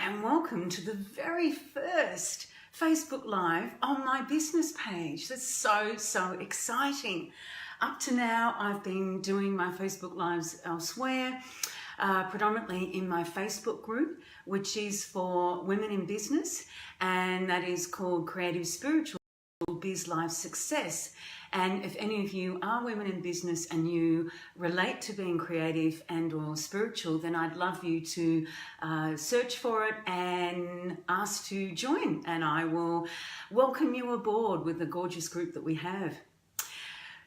and welcome to the very first Facebook Live on my business page. That's so exciting. Up to now, I've been doing my Facebook Lives elsewhere, predominantly in my Facebook group, which is for women in business, and that is called Creative Spiritual Biz Life Success. And if any of you are women in business and you relate to being creative and or spiritual, then I'd love you to search for it and ask to join, and I will welcome you aboard with the gorgeous group that we have.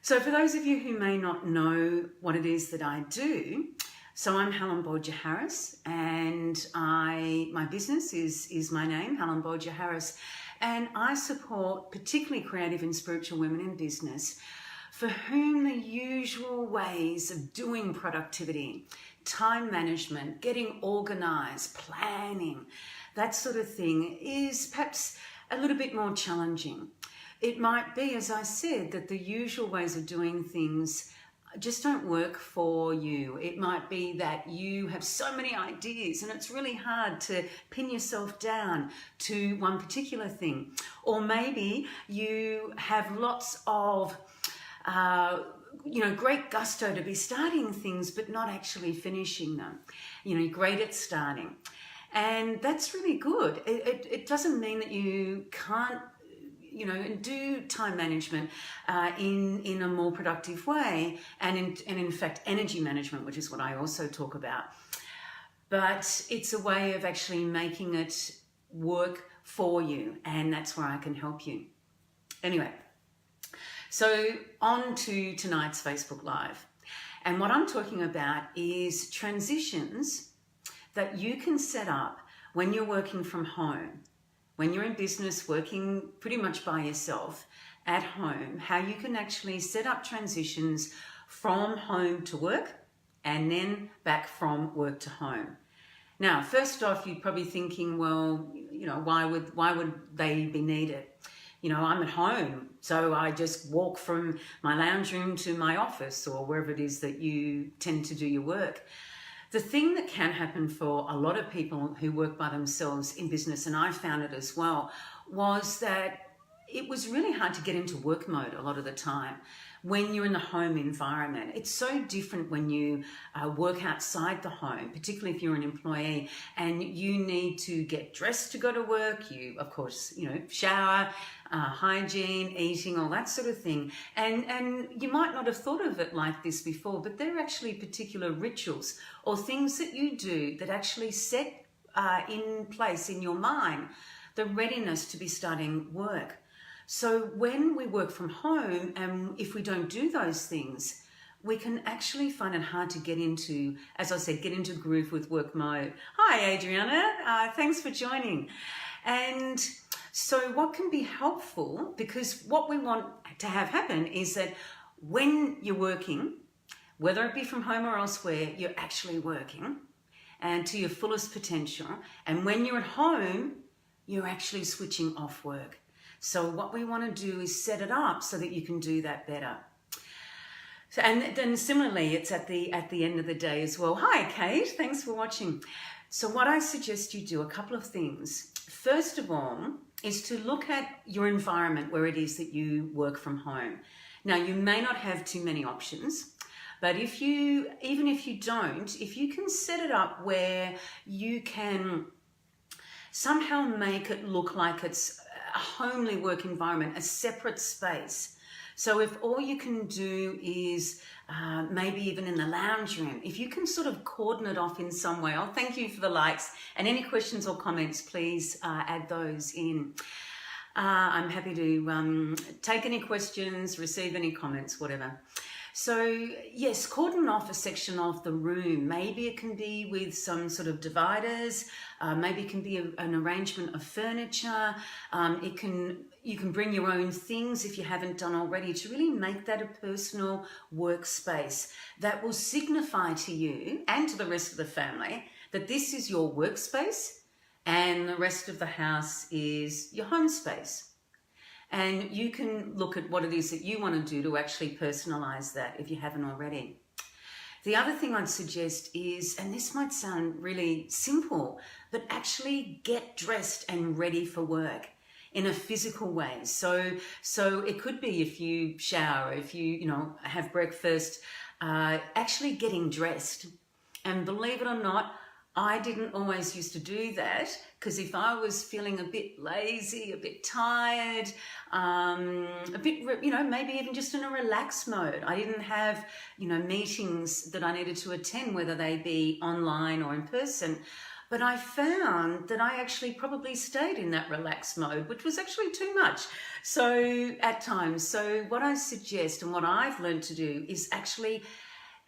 So for those of you who may not know what it is that I do, so I'm Helen Bolger-Harris, and my business is my name, Helen Bolger-Harris, and I support particularly creative and spiritual women in business for whom the usual ways of doing productivity, time management, getting organized, planning, that sort of thing is perhaps a little bit more challenging. It might be, as I said, that the usual ways of doing things just don't work for you. It might be that you have so many ideas and it's really hard to pin yourself down to one particular thing. Or maybe you have lots of great gusto to be starting things but not actually finishing them. You're great at starting, and that's really good. It doesn't mean that you can't do time management in a more productive way, and in fact energy management, which is what I also talk about. But it's a way of actually making it work for you, and that's where I can help you. Anyway, so on to tonight's Facebook Live. And what I'm talking about is transitions that you can set up when you're working from home. When you're in business, working pretty much by yourself at home, how you can actually set up transitions from home to work and then back from work to home. Now, first off, you're probably thinking, well, why would they be needed? I'm at home, so I just walk from my lounge room to my office or wherever it is that you tend to do your work. The thing that can happen for a lot of people who work by themselves in business, and I found it as well, was that it was really hard to get into work mode a lot of the time when you're in the home environment. It's so different when you work outside the home, particularly if you're an employee and you need to get dressed to go to work. You, of course, shower, hygiene, eating, all that sort of thing. And you might not have thought of it like this before, but there are actually particular rituals or things that you do that actually set in place in your mind the readiness to be starting work. So when we work from home, and if we don't do those things, we can actually find it hard to get into, as I said, get into groove with work mode. Hi, Adriana. Thanks for joining. And so what can be helpful, because what we want to have happen is that when you're working, whether it be from home or elsewhere, you're actually working and to your fullest potential. And when you're at home, you're actually switching off work. So what we want to do is set it up so that you can do that better. So, and then similarly, it's at the end of the day as well. Hi, Kate. Thanks for watching. So what I suggest you do, a couple of things. First of all, is to look at your environment where it is that you work from home. Now, you may not have too many options, but even if you don't, if you can set it up where you can somehow make it look like it's a homely work environment, a separate space. So if all you can do is maybe even in the lounge room, if you can sort of cordon it off in some way. Oh, thank you for the likes, and any questions or comments, please add those in. I'm happy to take any questions, receive any comments, whatever. So yes, cordon off a section of the room. Maybe it can be with some sort of dividers. Maybe it can be an arrangement of furniture. You can bring your own things if you haven't done already to really make that a personal workspace that will signify to you and to the rest of the family that this is your workspace and the rest of the house is your home space. And you can look at what it is that you want to do to actually personalize that if you haven't already. The other thing I'd suggest is, and this might sound really simple, but actually get dressed and ready for work in a physical way. So it could be if you shower, if you have breakfast, actually getting dressed. And believe it or not, I didn't always used to do that, because if I was feeling a bit lazy, a bit tired, a bit, maybe even just in a relaxed mode, I didn't have, meetings that I needed to attend, whether they be online or in person. But I found that I actually probably stayed in that relaxed mode, which was actually too much. So at times, what I suggest and what I've learned to do is actually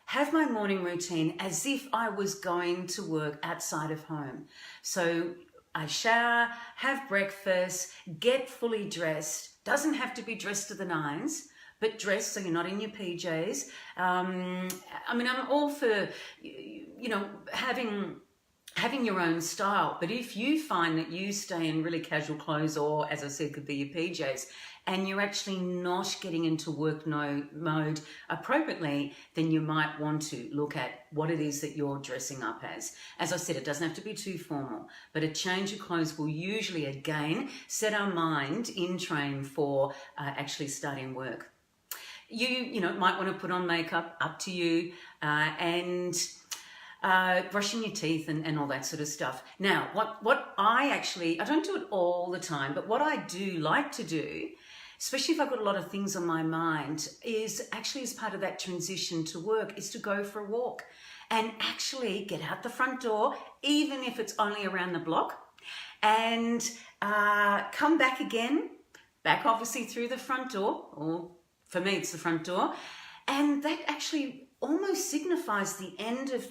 have my morning routine as if I was going to work outside of home. So I shower, have breakfast, get fully dressed. Doesn't have to be dressed to the nines, but dressed so you're not in your PJs. I'm all for, having your own style, but if you find that you stay in really casual clothes, or as I said, could be your PJs, and you're actually not getting into work mode appropriately, then you might want to look at what it is that you're dressing up as. As I said, it doesn't have to be too formal, but a change of clothes will usually, again, set our mind in train for actually starting work. You might want to put on makeup, up to you, and brushing your teeth and all that sort of stuff. Now, what I don't do it all the time, but what I do like to do, especially if I've got a lot of things on my mind, is actually as part of that transition to work, is to go for a walk and actually get out the front door, even if it's only around the block, and come back again, back obviously through the front door, or for me it's the front door, and that actually almost signifies the end of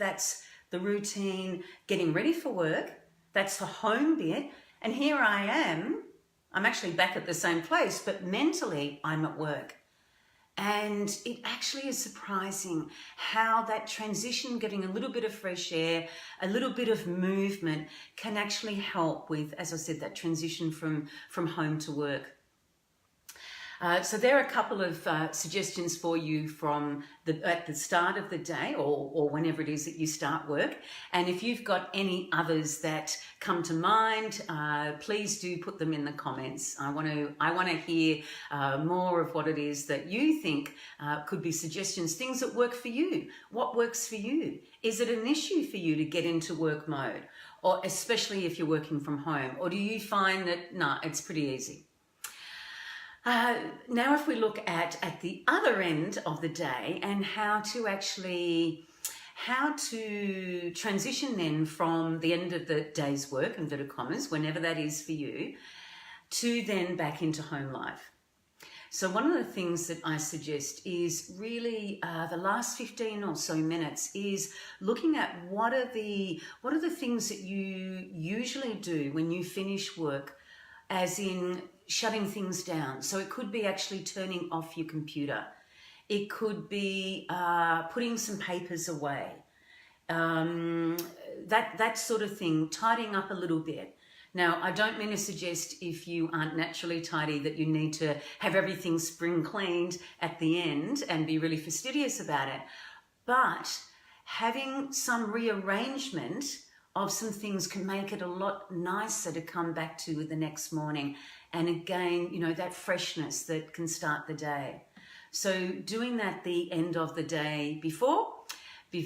the routine, getting ready for work. That's the home bit. And here I am, I'm actually back at the same place, but mentally I'm at work. And it actually is surprising how that transition, getting a little bit of fresh air, a little bit of movement, can actually help with, as I said, that transition from home to work. So there are a couple of suggestions for you at the start of the day, or whenever it is that you start work. And if you've got any others that come to mind, please do put them in the comments. I want to hear more of what it is that you think could be suggestions, things that work for you. What works for you? Is it an issue for you to get into work mode, or especially if you're working from home? Or do you find that, it's pretty easy? Now, if we look at the other end of the day and how to transition then from the end of the day's work, inverted commas, whenever that is for you, to then back into home life. So one of the things that I suggest is really the last 15 or so minutes is looking at what are the things that you usually do when you finish work, as in shutting things down. So it could be actually turning off your computer. It could be putting some papers away. That sort of thing, tidying up a little bit. Now, I don't mean to suggest if you aren't naturally tidy that you need to have everything spring cleaned at the end and be really fastidious about it. But having some rearrangement of some things can make it a lot nicer to come back to the next morning. And again, that freshness that can start the day. So doing that the end of the day before,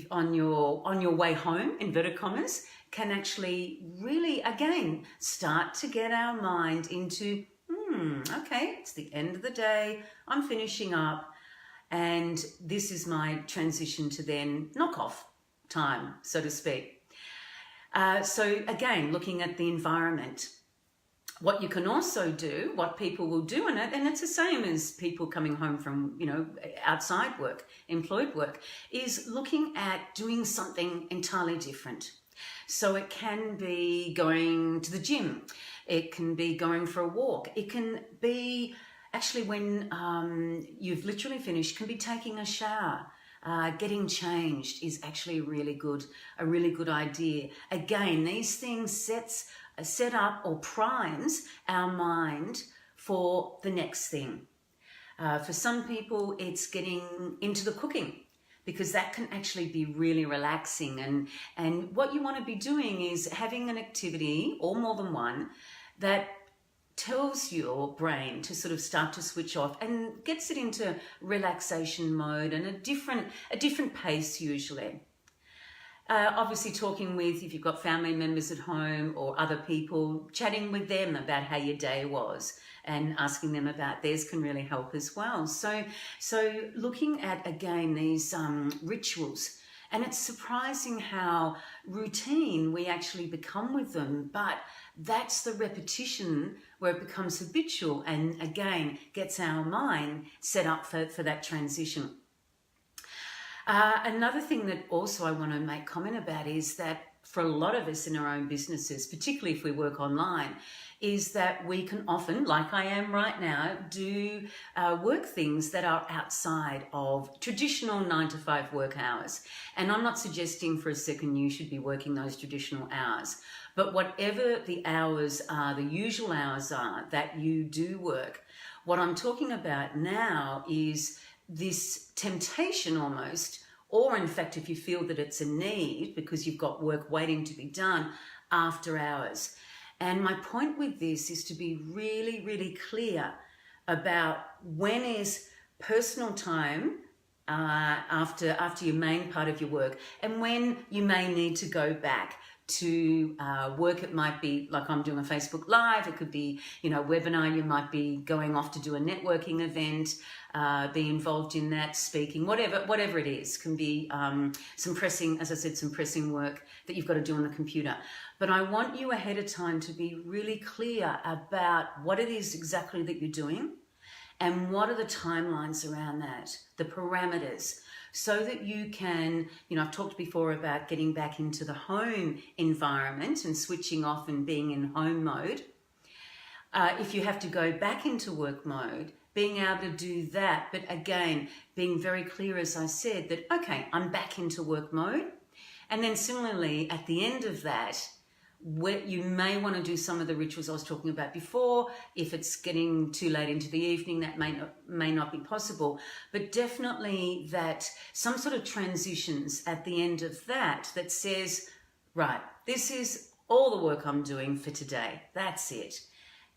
on your way home, inverted commas, can actually really, again, start to get our mind into, okay, it's the end of the day, I'm finishing up, and this is my transition to then knock off time, so to speak. So again, looking at the environment, what you can also do, what people will do in it, and it's the same as people coming home from, outside work, employed work, is looking at doing something entirely different. So it can be going to the gym. It can be going for a walk. It can be actually when you've literally finished, can be taking a shower. Getting changed is actually a really good idea. Again, these things set up or primes our mind for the next thing. For some people, it's getting into the cooking. because that can actually be really relaxing. And what you want to be doing is having an activity, or more than one, that tells your brain to sort of start to switch off and gets it into relaxation mode, and a different pace usually. Obviously talking with, if you've got family members at home or other people, chatting with them about how your day was and asking them about theirs can really help as well. So looking at, again, these rituals, and it's surprising how routine we actually become with them, but that's the repetition where it becomes habitual and, again, gets our mind set up for that transition. Another thing that also I want to make comment about is that for a lot of us in our own businesses, particularly if we work online, is that we can often, like I am right now, do work things that are outside of traditional 9-to-5 work hours. And I'm not suggesting for a second you should be working those traditional hours, but whatever the hours are, the usual hours are that you do work, what I'm talking about now is this temptation almost, or in fact, if you feel that it's a need because you've got work waiting to be done after hours. And my point with this is to be really, really clear about when is personal time after your main part of your work, and when you may need to go back to work. It might be like I'm doing a Facebook Live. It could be, a webinar. You might be going off to do a networking event, be involved in that, speaking, whatever it is. Can be some pressing work that you've got to do on the computer. But I want you ahead of time to be really clear about what it is exactly that you're doing and what are the timelines around that, the parameters, so that you can, I've talked before about getting back into the home environment and switching off and being in home mode. If you have to go back into work mode, being able to do that, but again, being very clear, as I said, that, okay, I'm back into work mode. And then similarly, at the end of that, where you may want to do some of the rituals I was talking about before. If it's getting too late into the evening, that may not be possible, but definitely that some sort of transitions at the end of that says, right, this is all the work I'm doing for today. That's it.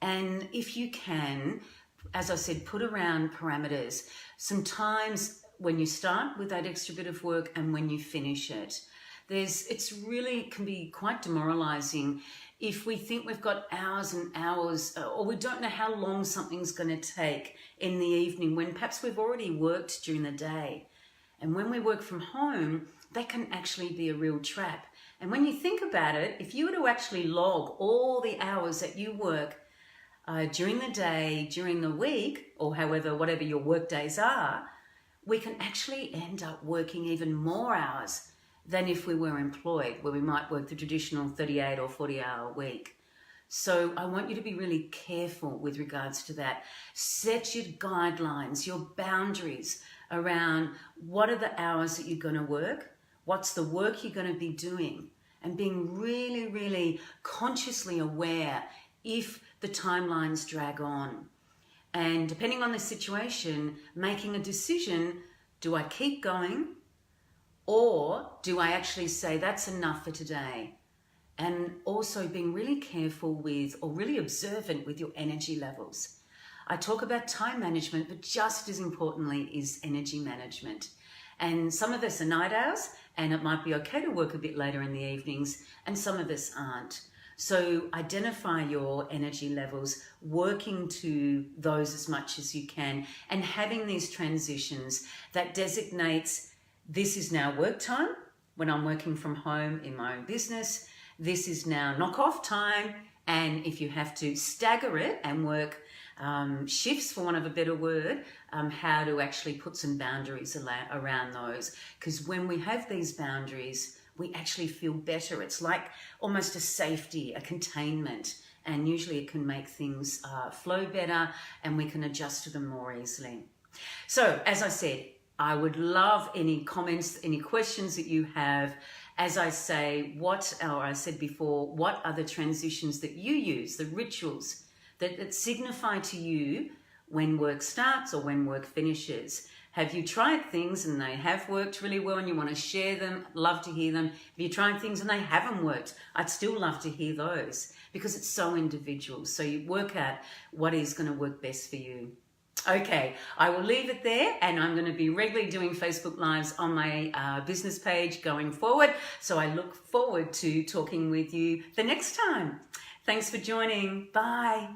And if you can, as I said, put around parameters, sometimes when you start with that extra bit of work and when you finish it. It's really can be quite demoralizing if we think we've got hours and hours, or we don't know how long something's going to take in the evening when perhaps we've already worked during the day. And when we work from home, that can actually be a real trap. And when you think about it, if you were to actually log all the hours that you work during the day, during the week, or whatever your work days are, we can actually end up working even more hours than if we were employed, where we might work the traditional 38 or 40-hour week. So I want you to be really careful with regards to that. Set your guidelines, your boundaries around what are the hours that you're going to work, what's the work you're going to be doing, and being really, really consciously aware if the timelines drag on. And depending on the situation, making a decision, do I keep going? Or do I actually say that's enough for today? And also being really careful with, or really observant with, your energy levels. I talk about time management, but just as importantly is energy management. And some of us are night owls, and it might be okay to work a bit later in the evenings, and some of us aren't. So identify your energy levels, working to those as much as you can, and having these transitions that designates this is now work time when I'm working from home in my own business. This is now knock-off time. And if you have to stagger it and work shifts, for want of a better word, how to actually put some boundaries around those. Because when we have these boundaries, we actually feel better. It's like almost a safety, a containment. And usually it can make things flow better, and we can adjust to them more easily. So, as I said, I would love any comments, any questions that you have. As I say, I said before, what are the transitions that you use, the rituals that signify to you when work starts or when work finishes? Have you tried things and they have worked really well and you want to share them? Love to hear them. Have you tried things and they haven't worked? I'd still love to hear those, because it's so individual. So you work out what is going to work best for you. Okay, I will leave it there, and I'm going to be regularly doing Facebook Lives on my business page going forward. So I look forward to talking with you the next time. Thanks for joining. Bye.